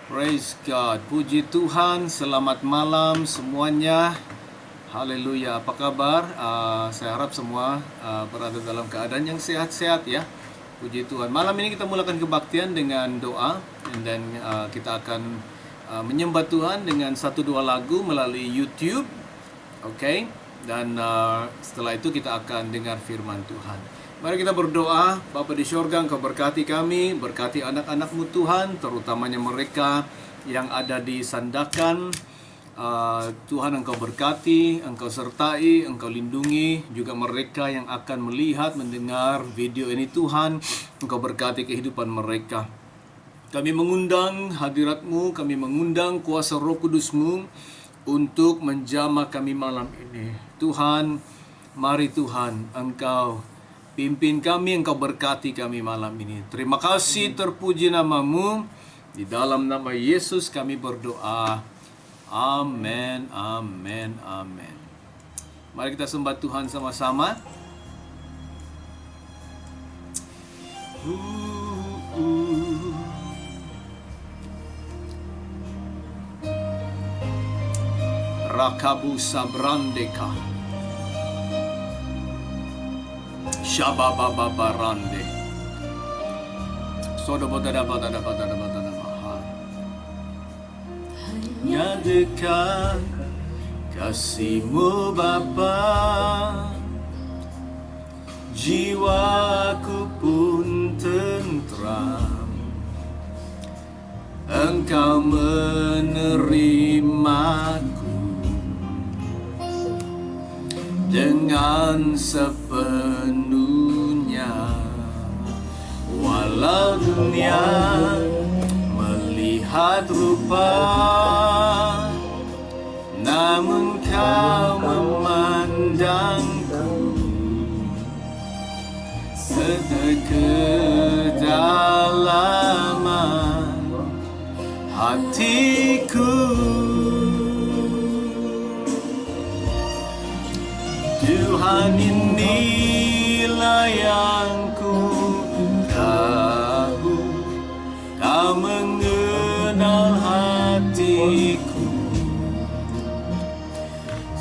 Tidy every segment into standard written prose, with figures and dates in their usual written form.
Praise God. Puji Tuhan. Selamat malam semuanya. Haleluya. Apa kabar? Saya harap semua berada dalam keadaan yang sehat-sehat ya. Puji Tuhan. Malam ini kita mulakan kebaktian dengan doa, dan kita akan menyembah Tuhan dengan 1-2 lagu melalui YouTube. Oke. Dan setelah itu kita akan dengar firman Tuhan. Mari kita berdoa. Bapa di sorga, Engkau berkati kami, berkati anak-anak-Mu Tuhan, terutamanya mereka yang ada di Sandakan. Tuhan, Engkau berkati, Engkau sertai, Engkau lindungi juga mereka yang akan melihat, mendengar video ini. Tuhan, Engkau berkati kehidupan mereka. Kami mengundang hadirat-Mu, kami mengundang kuasa Roh Kudus-Mu untuk menjamah kami malam ini. Tuhan, mari Tuhan, Engkau pimpin kami, Engkau berkati kami malam ini. Terima kasih, terpuji nama-Mu. Di dalam nama Yesus kami berdoa. Amin, amin, amin. Mari kita sembah Tuhan sama-sama. Rakabu sabrandeka. Shabababarande. Sodobodadabadadabadadabadadabahar. Hanya dekat kasih-Mu Bapa, jiwaku pun tentram. Engkau menerimaku dengan sepenuhnya. Walau dunia melihat rupa, namun Kau memandangku sekedalaman hatiku. Tuhan, inilah yang ku tahu, Kau mengenal hatiku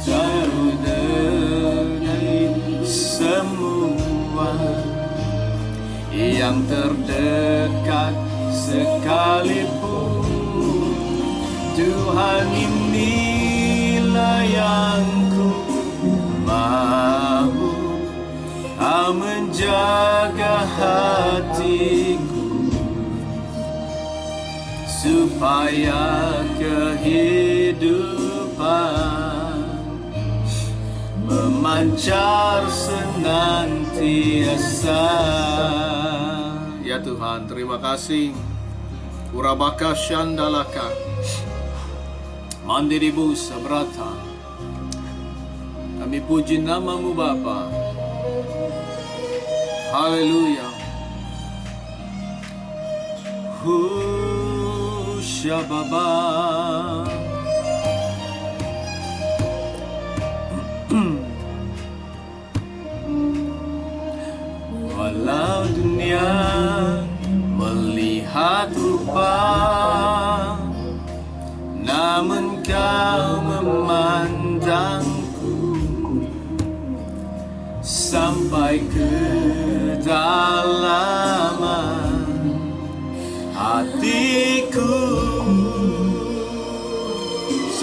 jauh dari semua yang terdekat sekalipun. Tuhan, inilah yang ku mahu, Kau menjaga hatiku supaya kehidupan memancar senantiasa. Ya Tuhan, terima kasih. Urabaka shandalaka mandiribu sabrata. Kami puji nama-Mu Bapa. Haleluya. Shababa. Walau dunia melihat rupa, namun Kau memandangku sampai kedalaman hatiku.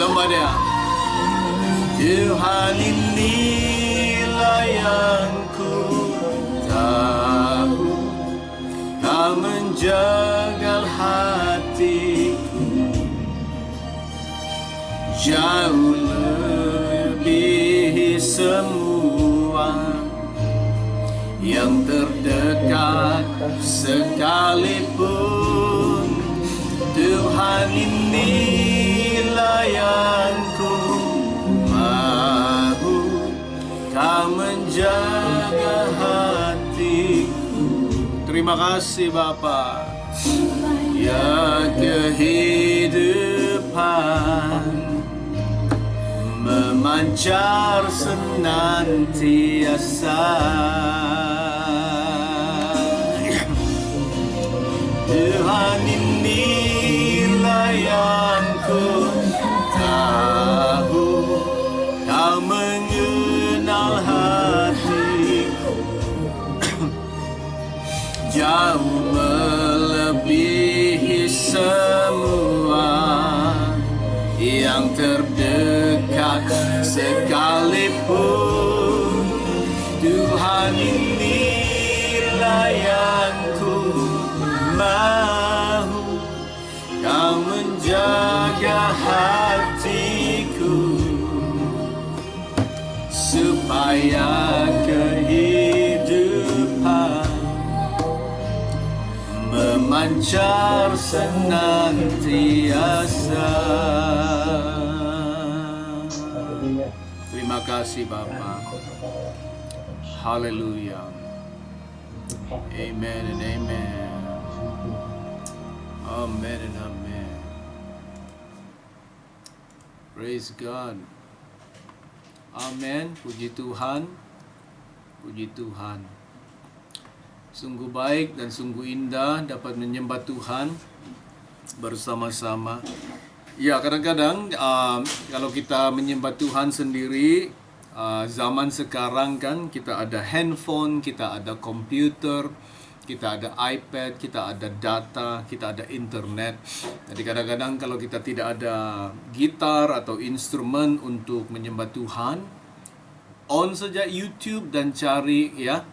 Somebody, Tuhan, inilah yang ku tahu, Kau menjaga hatiku jauh lebih semua yang terdekat sekalipun. Tuhan, inilah yang ku mahu, Kau menjaga hatiku. Terima kasih Bapa. Ya kehidupan memancar senantiasa. Tuhan, inilah cahaya kehidupan memancar senantiasa. Terima kasih Bapa. Haleluya. Amen and amen. Amen and amen. Praise God. Amen. Puji Tuhan. Puji Tuhan. Sungguh baik dan sungguh indah dapat menyembah Tuhan bersama-sama. Ya, kadang-kadang kalau kita menyembah Tuhan sendiri, zaman sekarang kan kita ada handphone, kita ada komputer, kita ada iPad, kita ada data, kita ada internet. Jadi kadang-kadang kalau kita tidak ada gitar atau instrumen untuk menyembah Tuhan, on saja YouTube dan cari ya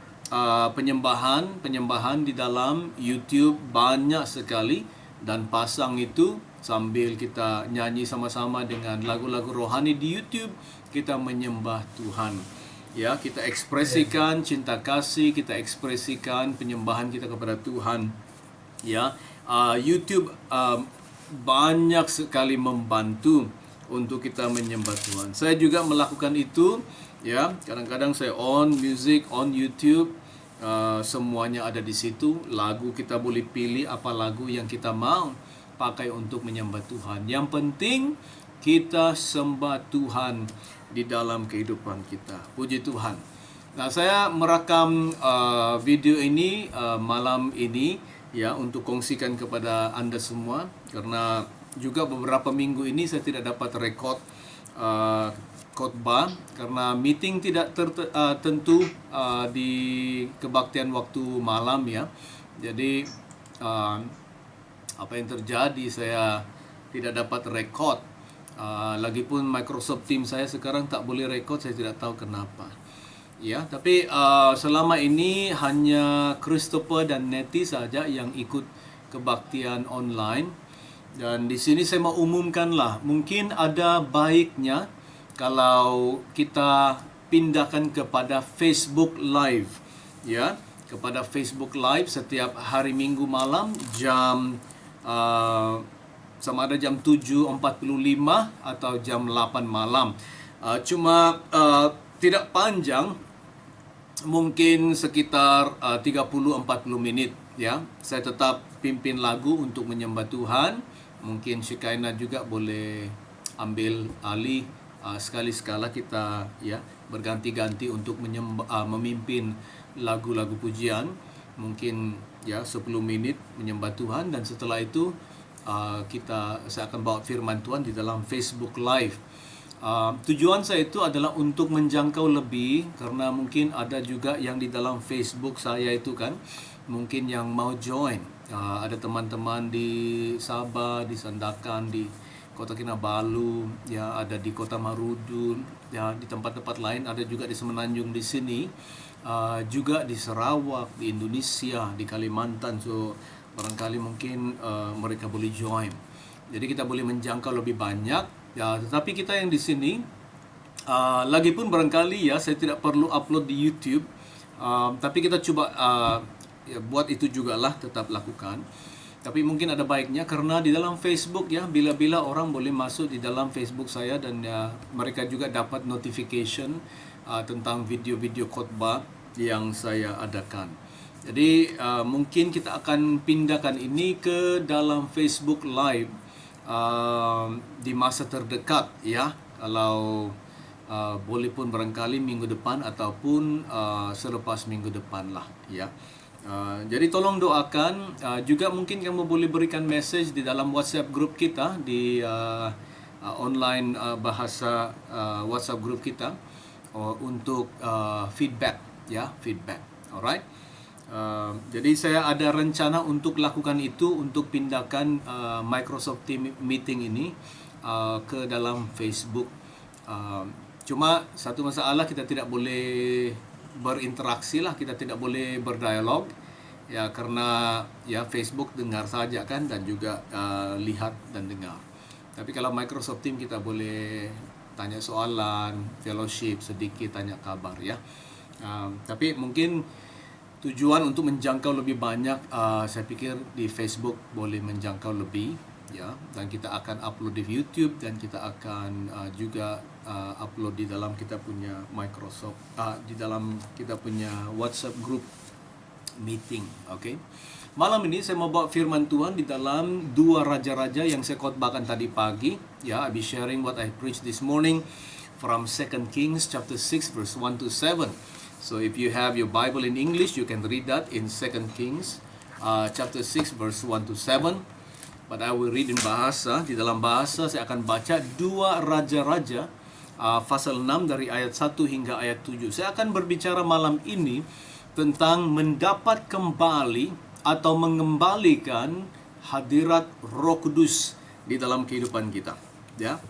penyembahan di dalam YouTube banyak sekali, dan pasang itu sambil kita nyanyi sama-sama dengan lagu-lagu rohani di YouTube, kita menyembah Tuhan. Ya, kita ekspresikan cinta kasih, kita ekspresikan penyembahan kita kepada Tuhan. Ya, YouTube banyak sekali membantu untuk kita menyembah Tuhan. Saya juga melakukan itu. Ya, kadang-kadang saya on music on YouTube, semuanya ada di situ. Lagu kita boleh pilih apa lagu yang kita mau pakai untuk menyembah Tuhan. Yang penting kita sembah Tuhan di dalam kehidupan kita. Puji Tuhan. Nah, saya merekam video ini malam ini ya untuk kongsikan kepada Anda semua, karena juga beberapa minggu ini saya tidak dapat rekod khotbah karena meeting tidak tentu di kebaktian waktu malam ya. Jadi apa yang terjadi, saya tidak dapat rekod. Lagipun Microsoft Teams saya sekarang tak boleh rekod, saya tidak tahu kenapa. Ya, tapi selama ini hanya Christopher dan Nettie saja yang ikut kebaktian online. Dan di sini saya mau umumkanlah, mungkin ada baiknya kalau kita pindahkan kepada Facebook Live, ya, kepada Facebook Live setiap hari Minggu malam jam sama ada jam 7.45 atau jam 8 malam. Cuma tidak panjang, mungkin sekitar 30-40 menit ya. Saya tetap pimpin lagu untuk menyembah Tuhan. Mungkin Shekinah juga boleh ambil alih, sekali-sekala kita ya berganti-ganti untuk memimpin lagu-lagu pujian. Mungkin ya 10 menit menyembah Tuhan, dan setelah itu saya akan bawa firman Tuhan di dalam Facebook Live. Tujuan saya itu adalah untuk menjangkau lebih, karena mungkin ada juga yang di dalam Facebook saya itu kan mungkin yang mau join. Ada teman-teman di Sabah, di Sandakan, di Kota Kinabalu, ya, ada di Kota Marudun, ya, di tempat-tempat lain, ada juga di Semenanjung di sini, juga di Sarawak, di Indonesia, di Kalimantan. So barangkali mungkin mereka boleh join. Jadi kita boleh menjangkau lebih banyak. Ya, tetapi kita yang di sini, lagipun barangkali ya saya tidak perlu upload di YouTube, tapi kita coba ya, buat itu juga lah, tetap lakukan. Tapi mungkin ada baiknya karena di dalam Facebook ya, bila-bila orang boleh masuk di dalam Facebook saya, dan ya, mereka juga dapat notification tentang video-video khotbah yang saya adakan. Jadi mungkin kita akan pindahkan ini ke dalam Facebook Live di masa terdekat ya. Kalau boleh pun barangkali minggu depan ataupun selepas minggu depan lah ya. Jadi tolong doakan. Juga mungkin kamu boleh berikan message di dalam WhatsApp group kita, di online bahasa WhatsApp group kita, untuk feedback ya, feedback. Alright. Jadi saya ada rencana untuk lakukan itu, untuk pindahkan Microsoft Teams meeting ini ke dalam Facebook. Cuma satu masalah, kita tidak boleh berinteraksi lah, kita tidak boleh berdialog ya, karena ya Facebook dengar saja kan, dan juga lihat dan dengar. Tapi kalau Microsoft Teams kita boleh tanya soalan, fellowship, sedikit tanya kabar ya. Tapi mungkin tujuan untuk menjangkau lebih banyak, saya pikir di Facebook boleh menjangkau lebih ya, dan kita akan upload di YouTube, dan kita akan juga upload di dalam kita punya Microsoft, di dalam kita punya WhatsApp group meeting. Oke. Malam ini saya mau bawa firman Tuhan di dalam 2 raja-raja yang saya khotbahkan tadi pagi ya. I'll be sharing what I preached this morning from 2 Kings chapter 6 verse 1 to 7. So if you have your Bible in English, you can read that in 2 Kings chapter 6 verse 1 to 7. But I will read in bahasa. Di dalam bahasa saya akan baca 2 raja-raja pasal 6 dari ayat 1 hingga ayat 7. Saya akan berbicara malam ini tentang mendapat kembali atau mengembalikan hadirat Roh Kudus di dalam kehidupan kita, ya.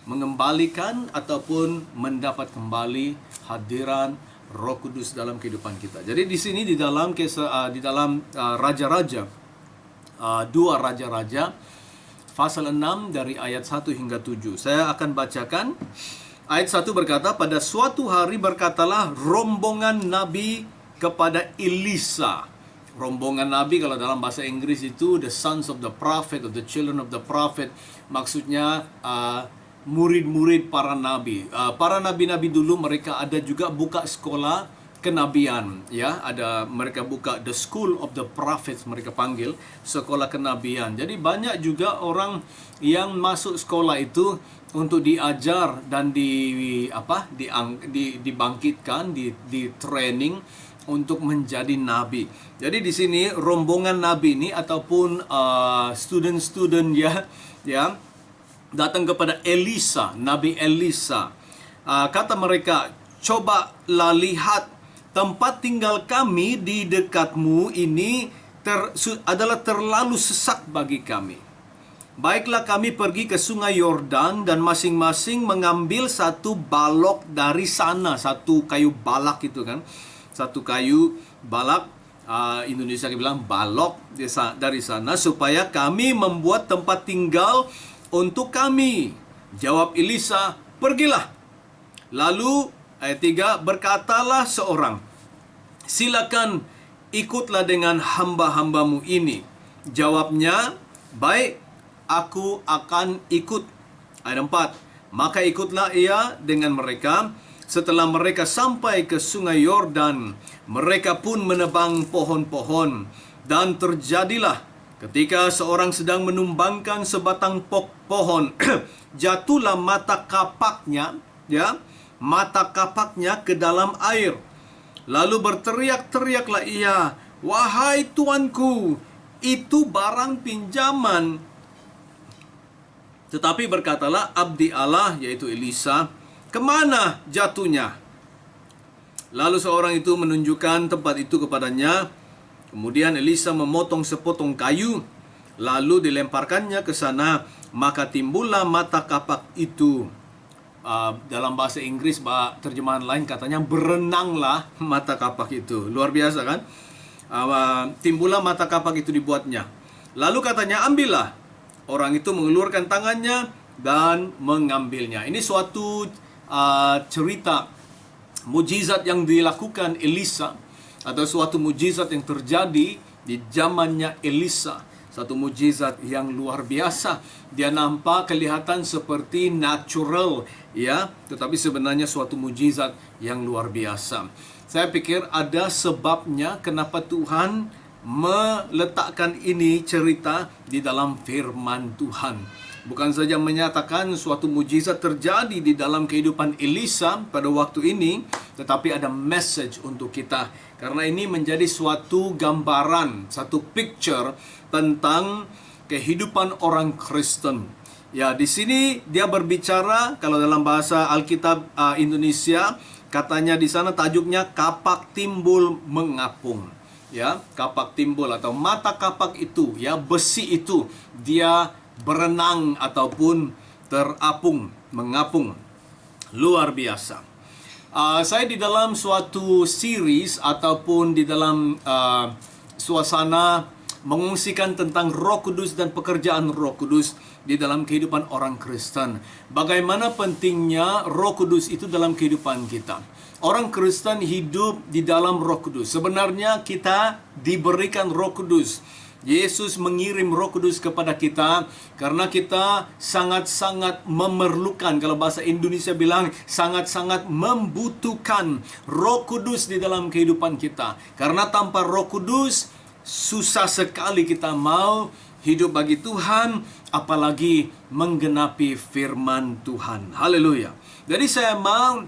Mengembalikan ataupun mendapat kembali hadiran Roh Kudus dalam kehidupan kita. Jadi di sini di dalam raja-raja, 2 raja-raja pasal 6 dari ayat 1 hingga 7. Saya akan bacakan. Ayat 1 berkata, pada suatu hari berkatalah rombongan nabi kepada Elisa. Rombongan nabi kalau dalam bahasa Inggris itu the sons of the prophet, or the children of the prophet. Maksudnya murid-murid para nabi. Para nabi-nabi dulu mereka ada juga buka sekolah kenabian, ya. Ada mereka buka the school of the prophets, mereka panggil sekolah kenabian. Jadi banyak juga orang yang masuk sekolah itu untuk diajar dan dibangkitkan, di training untuk menjadi nabi. Jadi di sini rombongan nabi ini ataupun student-student ya datang kepada Elisa, Nabi Elisa. Kata mereka, cobalah lihat tempat tinggal kami di dekatmu ini adalah terlalu sesak bagi kami. Baiklah kami pergi ke sungai Yordan dan masing-masing mengambil satu balok dari sana, satu kayu balak itu kan. Satu kayu balak, Indonesia bilang balok dari sana, supaya kami membuat tempat tinggal untuk kami. Jawab Elisa, pergilah. Lalu ayat 3, berkatalah seorang, silakan ikutlah dengan hamba-hambamu ini. Jawabnya, baik, aku akan ikut. Ayat 4, maka ikutlah ia dengan mereka. Setelah mereka sampai ke sungai Yordan, mereka pun menebang pohon-pohon. Dan terjadilah ketika seorang sedang menumbangkan sebatang pohon, jatuhlah mata kapaknya ke dalam air. Lalu berteriak-teriaklah ia, wahai tuanku, itu barang pinjaman. Tetapi berkatalah abdi Allah, yaitu Elisa, kemana jatuhnya? Lalu seorang itu menunjukkan tempat itu kepadanya. Kemudian Elisa memotong sepotong kayu, lalu dilemparkannya ke sana. Maka timbullah mata kapak itu. Dalam bahasa Inggris, terjemahan lain katanya berenanglah mata kapak itu. Luar biasa kan? Timbullah mata kapak itu dibuatnya. Lalu katanya, ambillah. Orang itu mengeluarkan tangannya dan mengambilnya. Ini suatu cerita mujizat yang dilakukan Elisa, atau suatu mujizat yang terjadi di zamannya Elisa. Satu mujizat yang luar biasa. Dia nampak kelihatan seperti natural, ya, tetapi sebenarnya suatu mujizat yang luar biasa. Saya pikir ada sebabnya kenapa Tuhan meletakkan ini cerita di dalam firman Tuhan. Bukan saja menyatakan suatu mujizat terjadi di dalam kehidupan Elisa pada waktu ini, tetapi ada message untuk kita. Karena ini menjadi suatu gambaran, satu picture tentang kehidupan orang Kristen. Ya, di sini dia berbicara, kalau dalam bahasa Alkitab Indonesia, katanya di sana tajuknya kapak timbul mengapung. Ya, kapak timbul atau mata kapak itu, ya, besi itu, dia berenang ataupun terapung, mengapung. Luar biasa. Saya di dalam suatu series ataupun di dalam suasana mengungsikan tentang Roh Kudus dan pekerjaan Roh Kudus di dalam kehidupan orang Kristen. Bagaimana pentingnya Roh Kudus itu dalam kehidupan kita. Orang Kristen hidup di dalam Roh Kudus. Sebenarnya kita diberikan Roh Kudus. Yesus mengirim Roh Kudus kepada kita karena kita sangat-sangat memerlukan, kalau bahasa Indonesia bilang sangat-sangat membutuhkan Roh Kudus di dalam kehidupan kita. Karena tanpa Roh Kudus susah sekali kita mau hidup bagi Tuhan, apalagi menggenapi firman Tuhan. Haleluya. Jadi saya mau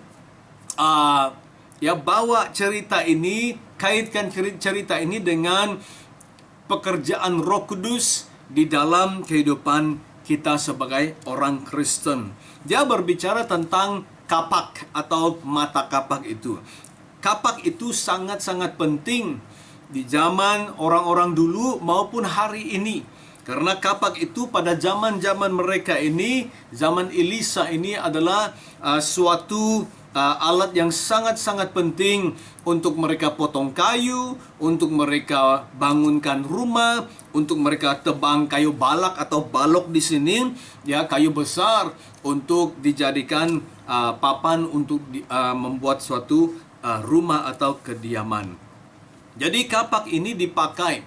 bawa cerita ini, kaitkan cerita ini dengan pekerjaan Roh Kudus di dalam kehidupan kita sebagai orang Kristen. Dia berbicara tentang kapak atau mata kapak itu. Kapak itu sangat-sangat penting di zaman orang-orang dulu maupun hari ini. Karena kapak itu pada zaman-zaman mereka ini, zaman Elisa ini adalah suatu alat yang sangat-sangat penting untuk mereka potong kayu, untuk mereka bangunkan rumah, untuk mereka tebang kayu balak atau balok di sini, ya, kayu besar untuk dijadikan papan untuk membuat suatu rumah atau kediaman. Jadi kapak ini dipakai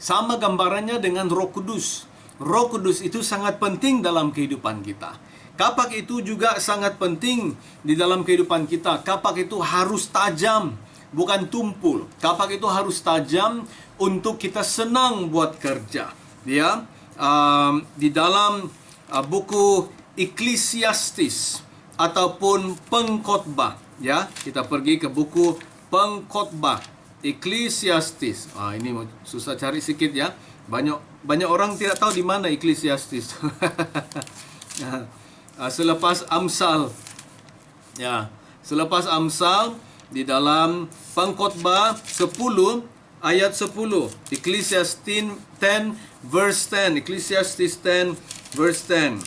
sama gambarannya dengan Roh Kudus. Roh Kudus itu sangat penting dalam kehidupan kita. Kapak itu juga sangat penting di dalam kehidupan kita. Kapak itu harus tajam, bukan tumpul. Kapak itu harus tajam untuk kita senang buat kerja. Ya, di dalam buku Eklesiastis ataupun Pengkhotbah, ya, kita pergi ke buku Pengkhotbah, Eklesiastis. Ini susah cari sedikit ya. Banyak orang tidak tahu di mana Eklesiastis. Selepas Amsal, ya, selepas Amsal di dalam Pengkhotbah 10 ayat 10, Eklesiastis 10 verse 10, Eklesiastis 10 verse 10.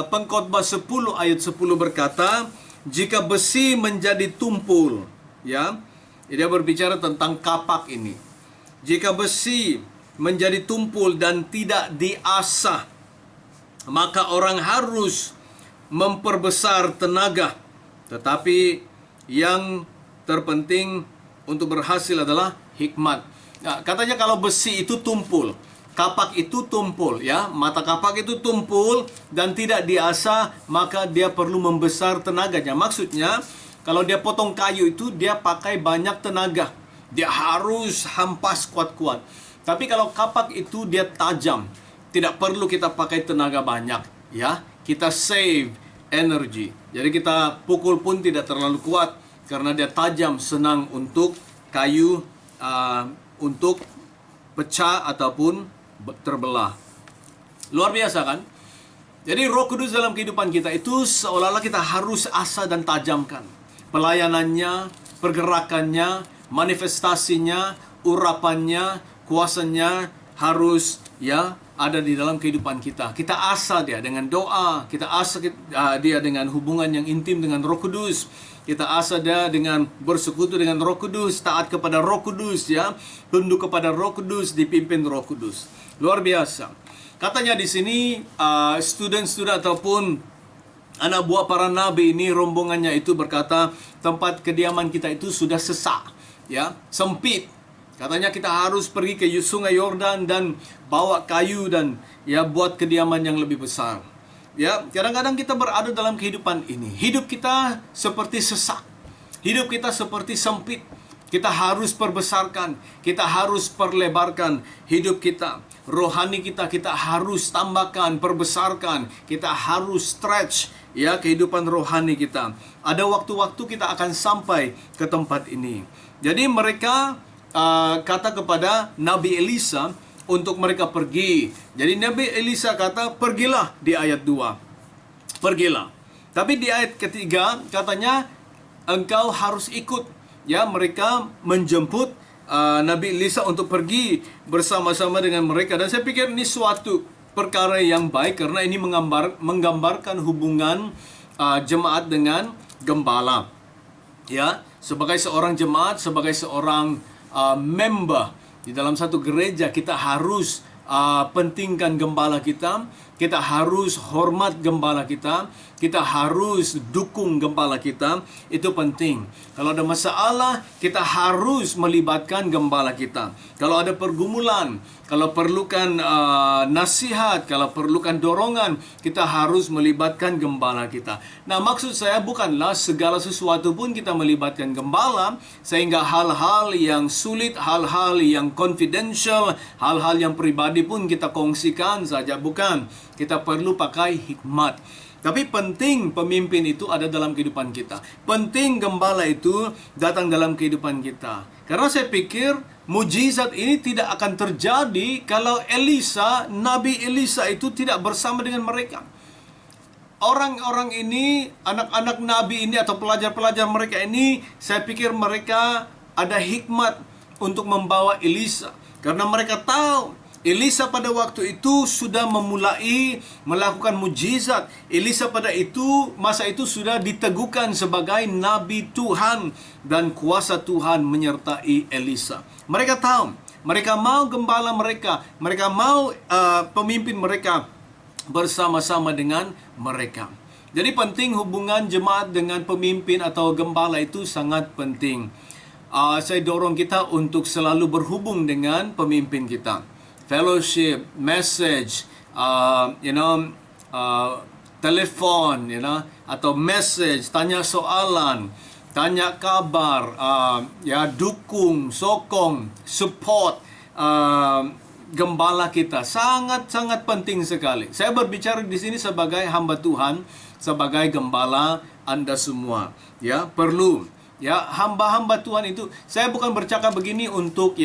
Pengkhotbah 10 ayat 10 berkata, jika besi menjadi tumpul, ya, dia berbicara tentang kapak ini. Jika besi menjadi tumpul dan tidak diasah, maka orang harus memperbesar tenaga. Tetapi yang terpenting untuk berhasil adalah hikmat. Nah, katanya kalau besi itu tumpul, kapak itu tumpul, ya, mata kapak itu tumpul dan tidak diasah, maka dia perlu membesar tenaganya. Maksudnya, kalau dia potong kayu itu dia pakai banyak tenaga. Dia harus hampas kuat-kuat. Tapi kalau kapak itu dia tajam, tidak perlu kita pakai tenaga banyak, ya. Kita save energy. Jadi kita pukul pun tidak terlalu kuat karena dia tajam, senang untuk kayu untuk pecah ataupun terbelah. Luar biasa kan? Jadi Roh Kudus dalam kehidupan kita itu seolah-olah kita harus asah dan tajamkan. Pelayanannya, pergerakannya, manifestasinya, urapannya, kuasanya harus, ya, ada di dalam kehidupan kita. Kita asah dia dengan doa, kita asah dia dengan hubungan yang intim dengan Roh Kudus. Kita asah dia dengan bersekutu dengan Roh Kudus, taat kepada Roh Kudus, ya, tunduk kepada Roh Kudus, dipimpin Roh Kudus. Luar biasa. Katanya di sini student-student ataupun anak buah para nabi ini, rombongannya itu berkata, tempat kediaman kita itu sudah sesak, ya, sempit. Katanya kita harus pergi ke sungai Yordan dan bawa kayu dan, ya, buat kediaman yang lebih besar. Ya, kadang-kadang kita berada dalam kehidupan ini. Hidup kita seperti sesak. Hidup kita seperti sempit. Kita harus perbesarkan, kita harus perlebarkan hidup kita. Rohani kita harus tambahkan, perbesarkan. Kita harus stretch, ya, kehidupan rohani kita. Ada waktu-waktu kita akan sampai ke tempat ini. Jadi mereka kata kepada Nabi Elisa untuk mereka pergi. Jadi Nabi Elisa kata, pergilah di ayat 2. Pergilah. Tapi di ayat ketiga katanya, engkau harus ikut. Ya, mereka menjemput Nabi Elisa untuk pergi bersama-sama dengan mereka. Dan saya pikir ini suatu perkara yang baik karena ini menggambarkan hubungan jemaat dengan gembala. Ya, sebagai seorang jemaat, sebagai seorang member Di dalam satu gereja kita harus pentingkan gembala kita, kita harus hormat gembala kita, kita harus dukung gembala kita. Itu penting. Kalau ada masalah, kita harus melibatkan gembala kita. Kalau ada pergumulan, kalau perlukan nasihat, kalau perlukan dorongan, kita harus melibatkan gembala kita. Nah, maksud saya bukanlah segala sesuatu pun kita melibatkan gembala, sehingga hal-hal yang sulit, hal-hal yang confidential, hal-hal yang pribadi pun kita kongsikan saja. Bukan. Kita perlu pakai hikmat. Tapi penting pemimpin itu ada dalam kehidupan kita. Penting gembala itu datang dalam kehidupan kita. Karena saya pikir mujizat ini tidak akan terjadi kalau Elisa, Nabi Elisa itu tidak bersama dengan mereka. Orang-orang ini, anak-anak Nabi ini atau pelajar-pelajar mereka ini, saya pikir mereka ada hikmat untuk membawa Elisa. Karena mereka tahu Elisa pada waktu itu sudah memulai melakukan mujizat. Elisa pada masa itu sudah diteguhkan sebagai Nabi Tuhan, dan kuasa Tuhan menyertai Elisa. Mereka tahu, mereka mau gembala mereka mau pemimpin mereka bersama-sama dengan mereka. Jadi penting hubungan jemaat dengan pemimpin atau gembala itu sangat penting. Saya dorong kita untuk selalu berhubung dengan pemimpin kita. Fellowship, message, telepon, atau message, tanya soalan, tanya kabar, dukung, sokong, support gembala kita. Sangat-sangat penting sekali. Saya berbicara di sini sebagai hamba Tuhan, sebagai gembala Anda semua. Ya, perlu. Ya, hamba-hamba Tuhan itu, saya bukan bercakap begini untuk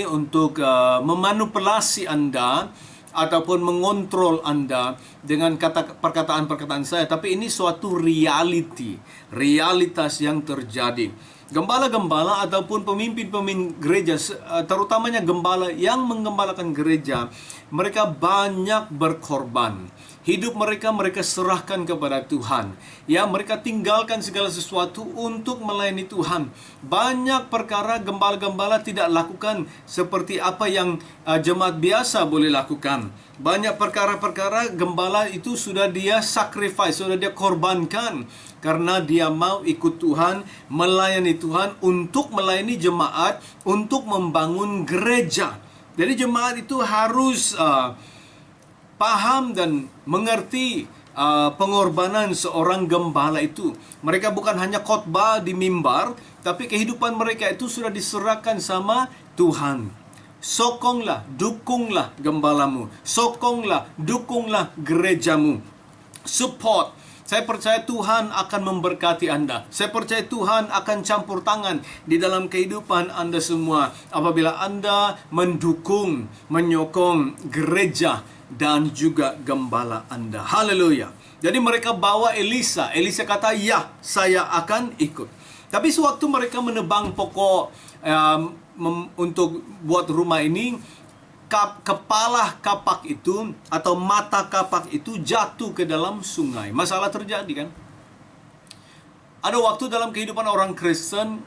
untuk memanipulasi Anda ataupun mengontrol Anda dengan perkataan-perkataan saya, tapi ini suatu realitas yang terjadi. Gembala-gembala ataupun pemimpin-pemimpin gereja, terutamanya gembala yang menggembalakan gereja, mereka banyak berkorban. Hidup mereka serahkan kepada Tuhan. Ya, mereka tinggalkan segala sesuatu untuk melayani Tuhan. Banyak perkara gembala-gembala tidak lakukan seperti apa yang jemaat biasa boleh lakukan. Banyak perkara-perkara gembala itu sudah dia sacrifice, sudah dia korbankan, karena dia mau ikut Tuhan, melayani Tuhan, untuk melayani jemaat, untuk membangun gereja. Jadi jemaat itu harus paham dan mengerti pengorbanan seorang gembala itu. Mereka bukan hanya khotbah di mimbar, tapi kehidupan mereka itu sudah diserahkan sama Tuhan. Sokonglah, dukunglah gembalamu. Sokonglah, dukunglah gerejamu. Support. Saya percaya Tuhan akan memberkati Anda. Saya percaya Tuhan akan campur tangan di dalam kehidupan Anda semua apabila Anda mendukung, menyokong gereja dan juga gembala Anda. Haleluya. Jadi mereka bawa Elisa. Elisa kata, ya, saya akan ikut. Tapi sewaktu mereka menebang pokok untuk buat rumah ini, kepala kapak itu atau mata kapak itu jatuh ke dalam sungai. Masalah terjadi kan? Ada waktu dalam kehidupan orang Kristen,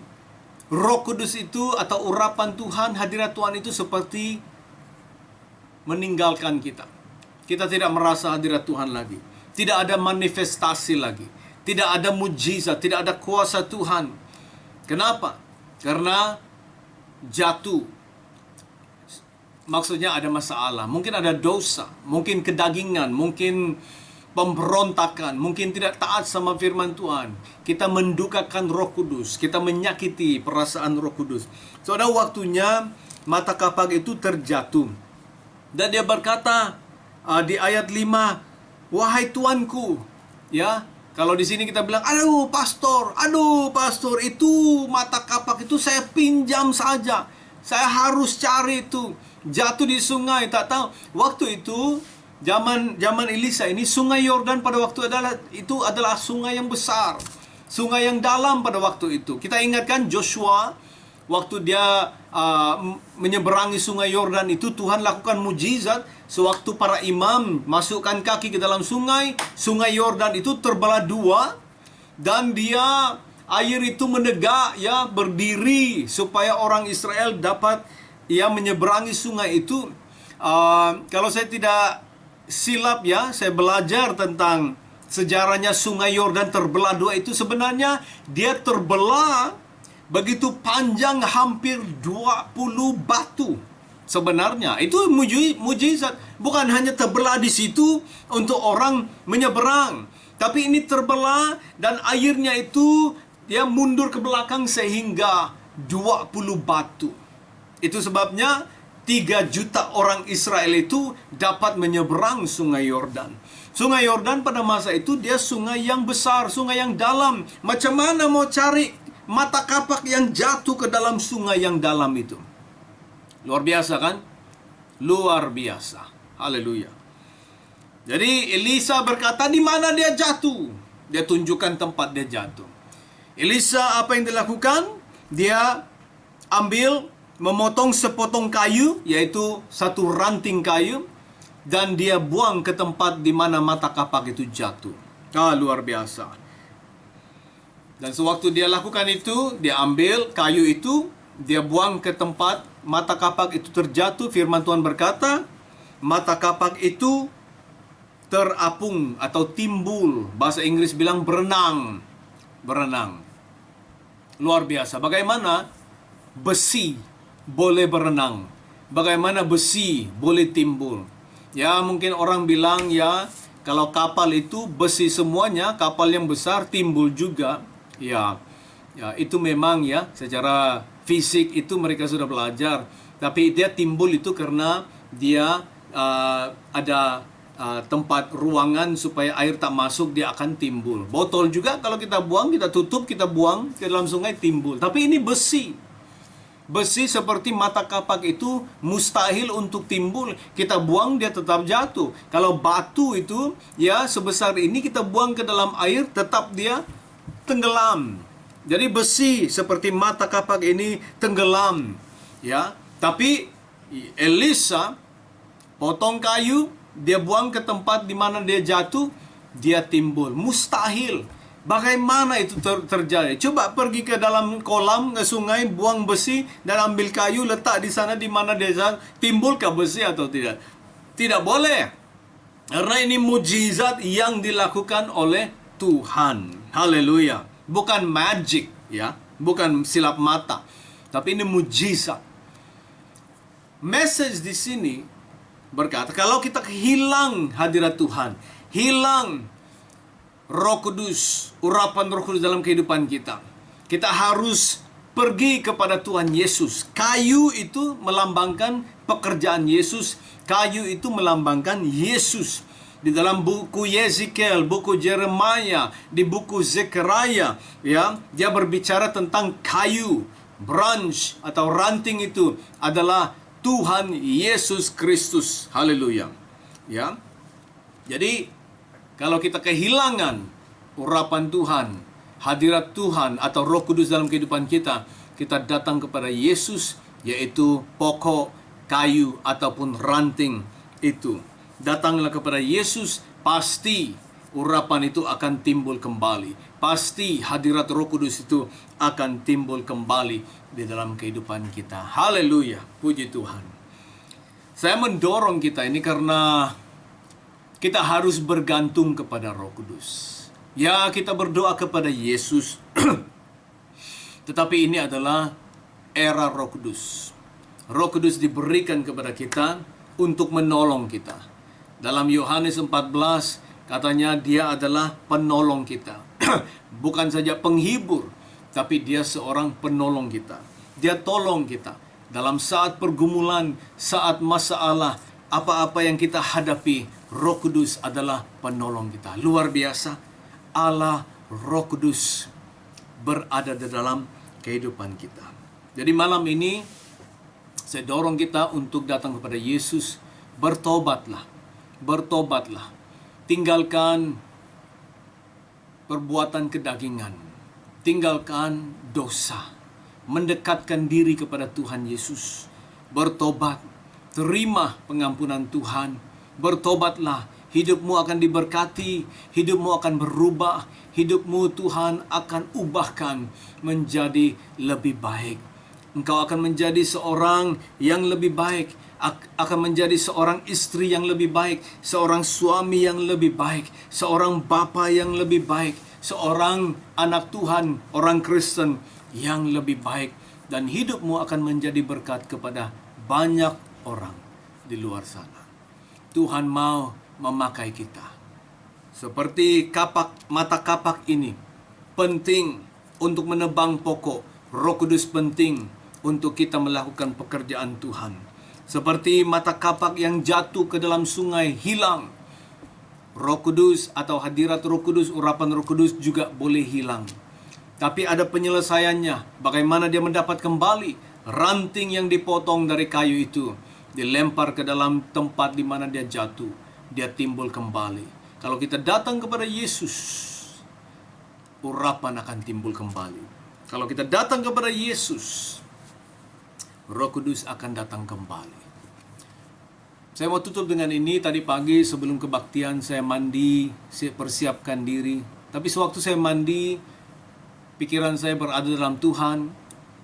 Roh Kudus itu atau urapan Tuhan, hadirat Tuhan itu seperti meninggalkan kita. Kita tidak merasa hadirat Tuhan lagi. Tidak ada manifestasi lagi. Tidak ada mujizat, tidak ada kuasa Tuhan. Kenapa? Karena jatuh. Maksudnya ada masalah. Mungkin ada dosa, mungkin kedagingan, mungkin pemberontakan, mungkin tidak taat sama firman Tuhan. Kita mendukakan Roh Kudus, kita menyakiti perasaan Roh Kudus. So ada waktunya mata kapak itu terjatuh. Dan dia berkata di ayat 5, wahai tuanku, ya. Kalau di sini kita bilang, aduh pastor, itu mata kapak itu saya pinjam saja. Saya harus cari itu. Jatuh di sungai, tak tahu. Waktu itu zaman Elisa ini, sungai Yordan pada waktu adalah sungai yang besar, sungai yang dalam pada waktu itu. Kita ingatkan Joshua waktu dia menyeberangi sungai Yordan itu, Tuhan lakukan mujizat. Sewaktu para imam masukkan kaki ke dalam sungai Yordan itu terbelah dua, dan dia air itu menegak, ya, berdiri supaya orang Israel dapat menyeberangi sungai itu. Kalau saya tidak silap, ya, saya belajar tentang sejarahnya sungai Yordan terbelah dua itu. Sebenarnya dia terbelah begitu panjang, hampir 20 batu. Sebenarnya itu mujizat. Bukan hanya terbelah di situ untuk orang menyeberang, tapi ini terbelah dan airnya itu mundur ke belakang sehingga 20 batu. Itu sebabnya 3 juta orang Israel itu dapat menyeberang sungai Yordan. Sungai Yordan pada masa itu dia sungai yang besar, sungai yang dalam. Macam mana mau cari mata kapak yang jatuh ke dalam sungai yang dalam itu? Luar biasa kan? Luar biasa. Haleluya. Jadi Elisa berkata, di mana dia jatuh? Dia tunjukkan tempat dia jatuh. Elisa apa yang dilakukan? Dia memotong sepotong kayu, yaitu satu ranting kayu, dan dia buang ke tempat di mana mata kapak itu jatuh. Luar biasa. Dan sewaktu dia lakukan itu, dia ambil kayu itu, dia buang ke tempat mata kapak itu terjatuh. Firman Tuhan berkata, mata kapak itu terapung atau timbul. Bahasa Inggris bilang berenang. Berenang. Luar biasa. Bagaimana besi boleh berenang? Bagaimana besi boleh timbul? Ya, mungkin orang bilang, ya, kalau kapal itu besi semuanya, kapal yang besar timbul juga. Ya, itu memang, ya, secara fisik itu mereka sudah belajar. Tapi dia timbul itu karena dia ada tempat ruangan supaya air tak masuk, dia akan timbul. Botol juga kalau kita buang, kita tutup, kita buang ke dalam sungai, timbul. Tapi ini besi. Besi seperti mata kapak itu mustahil untuk timbul. Kita buang, dia tetap jatuh. Kalau batu itu, ya, sebesar ini kita buang ke dalam air, tetap dia tenggelam. Jadi besi seperti mata kapak ini tenggelam, ya. Tapi Elisa potong kayu, dia buang ke tempat di mana dia jatuh, dia timbul. Mustahil. Bagaimana itu terjadi? Coba pergi ke dalam kolam, ke sungai, buang besi dan ambil kayu, letak di sana di mana dia jatuh. Timbulkah besi atau tidak? Tidak boleh. Karena ini mujizat yang dilakukan oleh Tuhan. Haleluya. Bukan magic, ya, bukan silap mata, tapi ini mujizat. Message di sini berkata, kalau kita hilang hadirat Tuhan, hilang Roh Kudus, urapan Roh Kudus dalam kehidupan kita, kita harus pergi kepada Tuhan Yesus. Kayu itu melambangkan pekerjaan Yesus, kayu itu melambangkan Yesus. Di dalam buku Yeskiel, buku Jeremia, di buku Zekaria, ya, dia berbicara tentang kayu, branch atau ranting itu adalah Tuhan Yesus Kristus. Haleluya. Ya. Jadi kalau kita kehilangan urapan Tuhan, hadirat Tuhan atau Roh Kudus dalam kehidupan kita, kita datang kepada Yesus, yaitu pokok kayu ataupun ranting itu. Datanglah kepada Yesus, pasti urapan itu akan timbul kembali. Pasti hadirat Roh Kudus itu akan timbul kembali di dalam kehidupan kita. Haleluya, puji Tuhan. Saya mendorong kita ini karena kita harus bergantung kepada Roh Kudus. Ya, kita berdoa kepada Yesus. Tetapi ini adalah era Roh Kudus. Roh Kudus diberikan kepada kita untuk menolong kita. Dalam Yohanes 14 katanya dia adalah penolong kita. Bukan saja penghibur, tapi dia seorang penolong kita. Dia tolong kita dalam saat pergumulan, saat masalah, apa-apa yang kita hadapi, Roh Kudus adalah penolong kita. Luar biasa, Allah Roh Kudus berada di dalam kehidupan kita. Jadi malam ini saya dorong kita untuk datang kepada Yesus. Bertobatlah. Bertobatlah. Tinggalkan perbuatan kedagingan. Tinggalkan dosa. Mendekatkan diri kepada Tuhan Yesus. Bertobat. Terima pengampunan Tuhan. Bertobatlah. hidupmu akan diberkati, hidupmu akan berubah, hidupmu Tuhan akan ubahkan menjadi lebih baik. Engkau akan menjadi seorang yang lebih baik, akan menjadi seorang istri yang lebih baik, seorang suami yang lebih baik, seorang bapa yang lebih baik, seorang anak Tuhan, orang Kristen yang lebih baik. Dan hidupmu akan menjadi berkat kepada banyak orang di luar sana. Tuhan mau memakai kita. Seperti mata kapak ini penting untuk menebang pokok. Roh Kudus penting untuk kita melakukan pekerjaan Tuhan. Seperti mata kapak yang jatuh ke dalam sungai hilang, Roh Kudus atau hadirat Roh Kudus, urapan Roh Kudus juga boleh hilang. Tapi ada penyelesaiannya. Bagaimana dia mendapat kembali ranting yang dipotong dari kayu itu, dilempar ke dalam tempat di mana dia jatuh, dia timbul kembali. Kalau kita datang kepada Yesus, urapan akan timbul kembali. Kalau kita datang kepada Yesus, Roh Kudus akan datang kembali. Saya mau tutup dengan ini. Tadi pagi sebelum kebaktian saya mandi, saya persiapkan diri. Tapi sewaktu saya mandi, pikiran saya berada dalam Tuhan.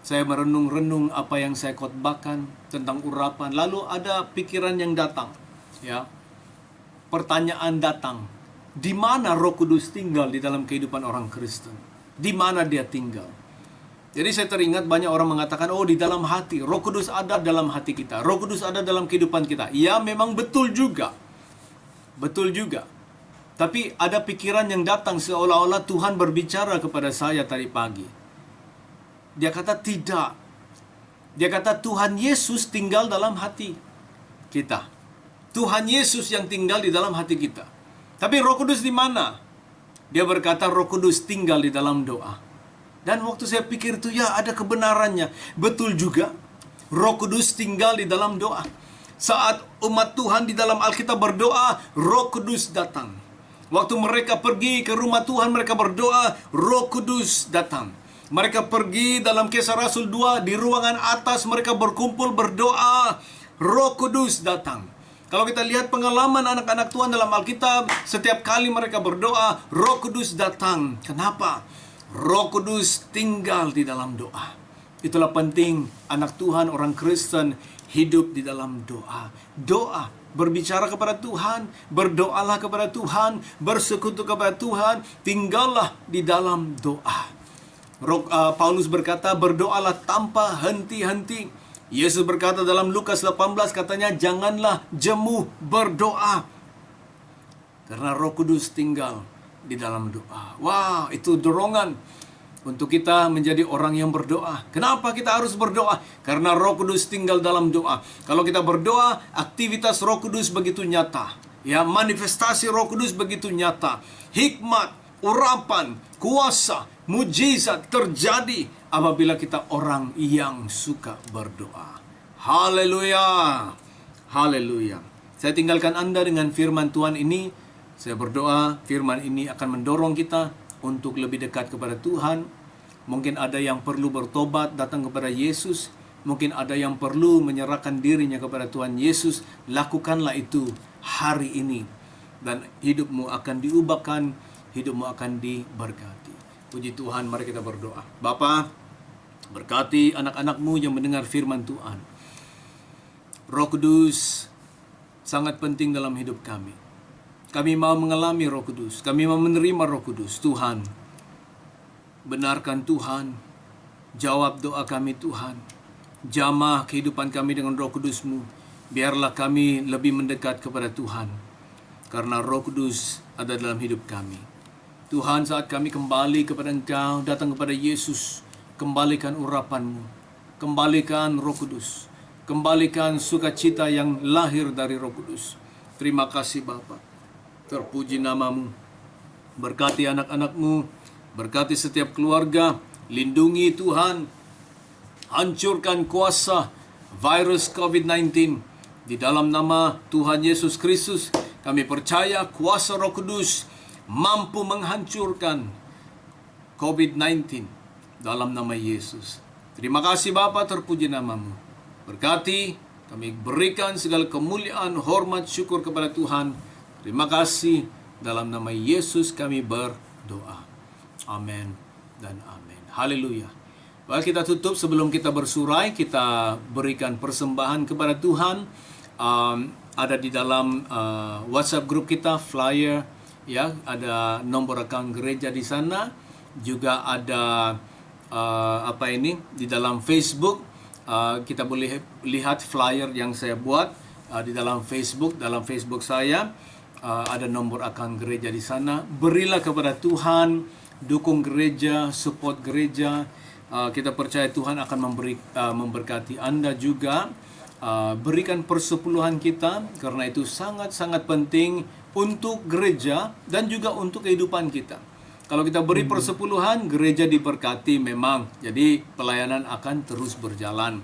Saya merenung-renung apa yang saya khotbahkan tentang urapan. Lalu ada pikiran yang datang, ya. Pertanyaan datang. Di mana Roh Kudus tinggal di dalam kehidupan orang Kristen? Di mana dia tinggal? Jadi saya teringat banyak orang mengatakan, oh di dalam hati. Roh Kudus ada dalam hati kita. Roh Kudus ada dalam kehidupan kita. Ya, memang betul juga. Betul juga. Tapi ada pikiran yang datang seolah-olah Tuhan berbicara kepada saya tadi pagi. Dia kata tidak. Dia kata Tuhan Yesus tinggal dalam hati kita. Tuhan Yesus yang tinggal di dalam hati kita. Tapi Roh Kudus di mana? Dia berkata Roh Kudus tinggal di dalam doa. Dan waktu saya pikir itu, ya ada kebenarannya. Betul juga. Roh Kudus tinggal di dalam doa. Saat umat Tuhan di dalam Alkitab berdoa, Roh Kudus datang. Waktu mereka pergi ke rumah Tuhan, mereka berdoa, Roh Kudus datang. Mereka pergi dalam Kisah Rasul 2, di ruangan atas mereka berkumpul berdoa, Roh Kudus datang. Kalau kita lihat pengalaman anak-anak Tuhan dalam Alkitab, setiap kali mereka berdoa, Roh Kudus datang. Kenapa? Roh Kudus tinggal di dalam doa. Itulah penting anak Tuhan, orang Kristen, hidup di dalam doa. Doa. Berbicara kepada Tuhan, berdoalah kepada Tuhan, bersekutu kepada Tuhan, tinggallah di dalam doa. Paulus berkata, berdoalah tanpa henti-henti. Yesus berkata dalam Lukas 18, katanya, janganlah jemu berdoa, karena Roh Kudus tinggal di dalam doa. Wah, itu dorongan untuk kita menjadi orang yang berdoa. Kenapa kita harus berdoa? Karena Roh Kudus tinggal dalam doa. Kalau kita berdoa, aktivitas Roh Kudus begitu nyata. Ya, manifestasi Roh Kudus begitu nyata. Hikmat, urapan, kuasa, mujizat terjadi apabila kita orang yang suka berdoa. Haleluya. Haleluya. Saya tinggalkan Anda dengan firman Tuhan ini. Saya berdoa firman ini akan mendorong kita untuk lebih dekat kepada Tuhan. Mungkin ada yang perlu bertobat, datang kepada Yesus. Mungkin ada yang perlu menyerahkan dirinya kepada Tuhan Yesus. Lakukanlah itu hari ini. Dan hidupmu akan diubahkan, hidupmu akan diberkati. Puji Tuhan, mari kita berdoa. Bapa, berkati anak-anak-Mu yang mendengar firman Tuhan. Roh Kudus sangat penting dalam hidup kami. Kami mau mengalami Roh Kudus. Kami mau menerima Roh Kudus. Tuhan, benarkan Tuhan. Jawab doa kami Tuhan. Jamah kehidupan kami dengan Roh Kudus-Mu. Biarlah kami lebih mendekat kepada Tuhan. Karena Roh Kudus ada dalam hidup kami. Tuhan, saat kami kembali kepada Engkau, datang kepada Yesus, kembalikan urapan-Mu. Kembalikan Roh Kudus. Kembalikan sukacita yang lahir dari Roh Kudus. Terima kasih Bapa. Terpuji nama-Mu. Berkati anak-anak-Mu. Berkati setiap keluarga. Lindungi Tuhan. Hancurkan kuasa virus COVID-19. Di dalam nama Tuhan Yesus Kristus, kami percaya kuasa Roh Kudus mampu menghancurkan COVID-19 dalam nama Yesus. Terima kasih Bapa, terpuji nama-Mu. Berkati, kami berikan segala kemuliaan, hormat, syukur kepada Tuhan. Terima kasih. Dalam nama Yesus kami berdoa. Amin dan amin. Haleluya. Baik, kita tutup sebelum kita bersurai, kita berikan persembahan kepada Tuhan. Ada di dalam WhatsApp grup kita flyer, ya, ada nomor account gereja di sana. Juga ada di dalam Facebook. Kita boleh lihat flyer yang saya buat di dalam Facebook saya. Ada nomor account gereja di sana. Berilah kepada Tuhan, dukung gereja, support gereja. Kita percaya Tuhan akan memberkati Anda juga. Berikan persepuluhan kita, karena itu sangat-sangat penting untuk gereja dan juga untuk kehidupan kita. Kalau kita beri persepuluhan, gereja diberkati memang. Jadi pelayanan akan terus berjalan.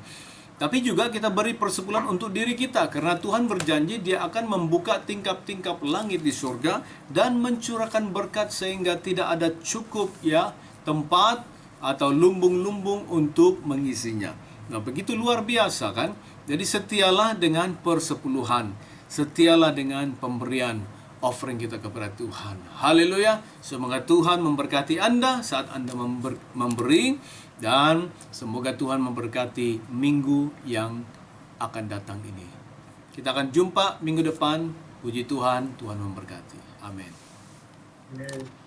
Tapi juga kita beri persepuluhan untuk diri kita, karena Tuhan berjanji Dia akan membuka tingkap-tingkap langit di surga dan mencurahkan berkat sehingga tidak ada cukup, ya, tempat atau lumbung-lumbung untuk mengisinya. Nah, begitu luar biasa kan? Jadi setialah dengan persepuluhan, setialah dengan pemberian offering kita kepada Tuhan. Haleluya. Semoga Tuhan memberkati Anda saat Anda memberi, dan semoga Tuhan memberkati minggu yang akan datang ini. Kita akan jumpa minggu depan. Puji Tuhan, Tuhan memberkati. Amin. Amen.